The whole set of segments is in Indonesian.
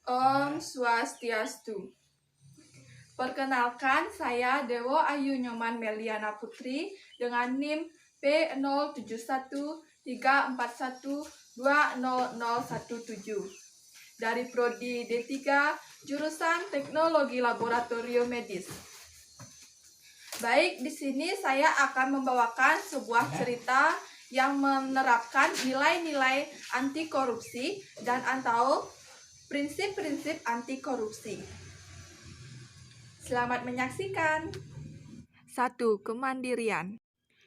Om Swastiastu. Perkenalkan, saya Dewo Ayu Nyoman Meliana Putri dengan NIM P071341200017 dari Prodi D3 jurusan Teknologi Laboratorium Medis. Baik, di sini saya akan membawakan sebuah cerita yang menerapkan nilai-nilai anti korupsi dan atau prinsip-prinsip anti korupsi. Selamat menyaksikan. 1. Kemandirian.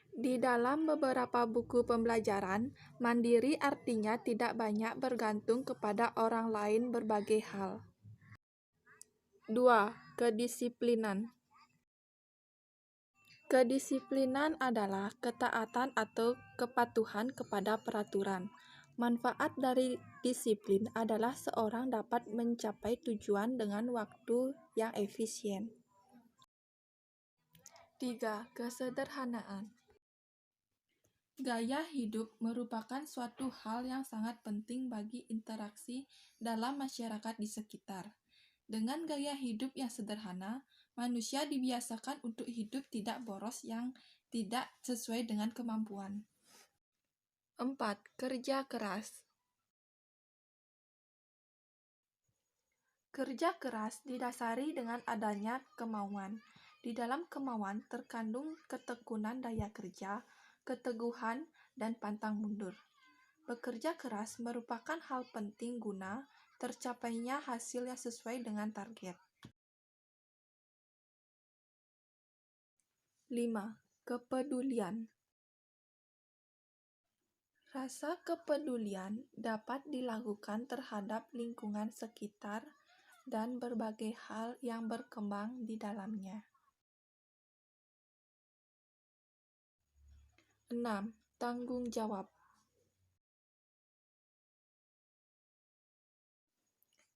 Di dalam beberapa buku pembelajaran, mandiri artinya tidak banyak bergantung kepada orang lain berbagai hal. 2. Kedisiplinan. Kedisiplinan adalah ketaatan atau kepatuhan kepada peraturan. Manfaat dari disiplin adalah seorang dapat mencapai tujuan dengan waktu yang efisien. 3. Kesederhanaan. Gaya hidup merupakan suatu hal yang sangat penting bagi interaksi dalam masyarakat di sekitar. Dengan gaya hidup yang sederhana, manusia dibiasakan untuk hidup tidak boros yang tidak sesuai dengan kemampuan. 4. Kerja keras. Kerja keras didasari dengan adanya kemauan. Di dalam kemauan terkandung ketekunan daya kerja, keteguhan, dan pantang mundur. Bekerja keras merupakan hal penting guna tercapainya hasil yang sesuai dengan target. 5. Kepedulian. Rasa kepedulian dapat dilakukan terhadap lingkungan sekitar dan berbagai hal yang berkembang di dalamnya. 6. Tanggung jawab.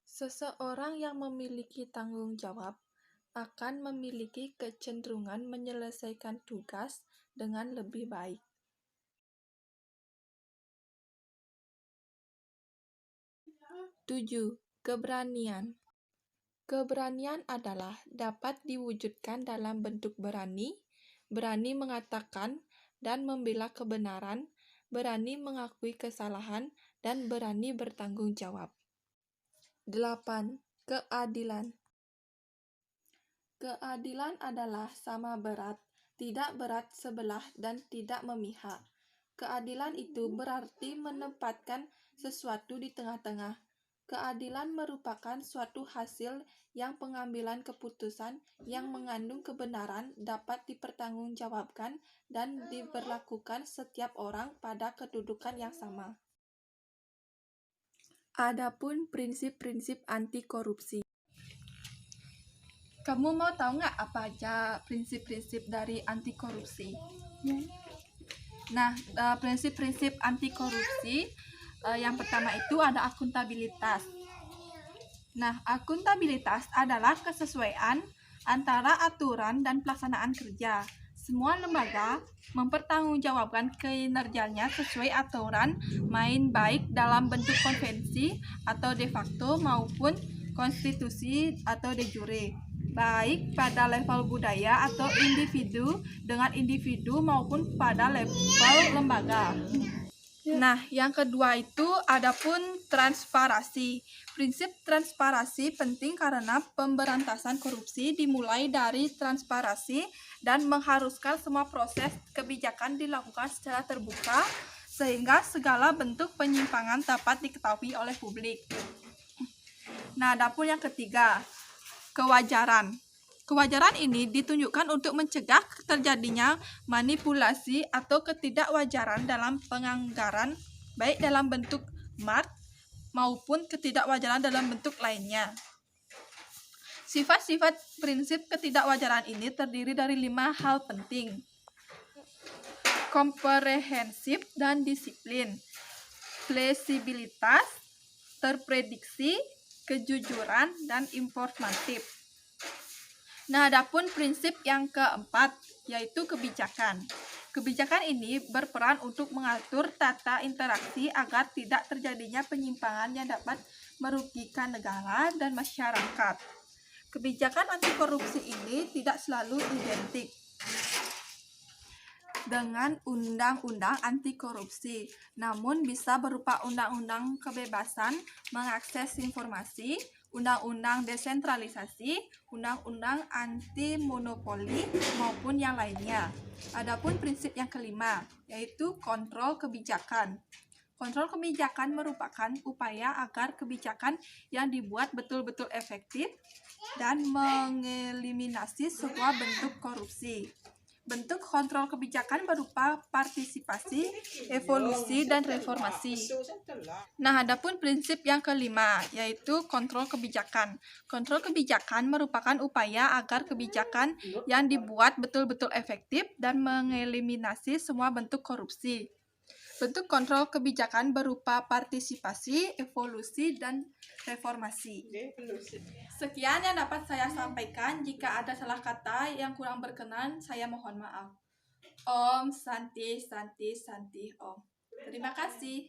Seseorang yang memiliki tanggung jawab akan memiliki kecenderungan menyelesaikan tugas dengan lebih baik. 7. Keberanian. Keberanian adalah dapat diwujudkan dalam bentuk berani mengatakan dan membela kebenaran, berani mengakui kesalahan, dan berani bertanggung jawab. 8. Keadilan. Keadilan adalah sama berat, tidak berat sebelah, dan tidak memihak. Keadilan itu berarti menempatkan sesuatu di tengah-tengah. Keadilan merupakan suatu hasil yang pengambilan keputusan yang mengandung kebenaran dapat dipertanggungjawabkan dan diberlakukan setiap orang pada kedudukan yang sama. Adapun prinsip-prinsip anti korupsi. Kamu mau tahu nggak apa aja prinsip-prinsip dari anti korupsi? Nah, prinsip-prinsip anti korupsi yang pertama itu ada akuntabilitas. Nah, akuntabilitas adalah kesesuaian antara aturan dan pelaksanaan kerja. Semua lembaga mempertanggungjawabkan kinerjanya sesuai aturan main baik dalam bentuk konvensi atau de facto maupun konstitusi atau de jure, baik pada level budaya atau individu dengan individu maupun pada level lembaga. Nah, yang kedua itu adapun transparansi. Prinsip transparansi penting karena pemberantasan korupsi dimulai dari transparansi dan mengharuskan semua proses kebijakan dilakukan secara terbuka sehingga segala bentuk penyimpangan dapat diketahui oleh publik. Nah, adapun yang ketiga, kewajaran. Kewajaran ini ditunjukkan untuk mencegah terjadinya manipulasi atau ketidakwajaran dalam penganggaran, baik dalam bentuk mark maupun ketidakwajaran dalam bentuk lainnya. Sifat-sifat prinsip ketidakwajaran ini terdiri dari 5 hal penting: komprehensif dan disiplin, fleksibilitas, terprediksi, kejujuran, dan informatif. Nah, adapun prinsip yang keempat yaitu kebijakan. Kebijakan ini berperan untuk mengatur tata interaksi agar tidak terjadinya penyimpangan yang dapat merugikan negara dan masyarakat. Kebijakan anti korupsi ini tidak selalu identik dengan undang-undang anti korupsi, namun bisa berupa undang-undang kebebasan mengakses informasi, undang-undang desentralisasi, undang-undang anti monopoli maupun yang lainnya. Adapun prinsip yang kelima, yaitu kontrol kebijakan. Kontrol kebijakan merupakan upaya agar kebijakan yang dibuat betul-betul efektif dan mengeliminasi semua bentuk korupsi. Bentuk kontrol kebijakan berupa partisipasi, evolusi, dan reformasi. Nah, adapun prinsip yang kelima, yaitu kontrol kebijakan. Kontrol kebijakan merupakan upaya agar kebijakan yang dibuat betul-betul efektif dan mengeliminasi semua bentuk korupsi. Bentuk kontrol kebijakan berupa partisipasi, evolusi, dan reformasi. Sekian yang dapat saya sampaikan. Jika ada salah kata yang kurang berkenan, saya mohon maaf. Om Santi Santi Santi Om. Terima kasih.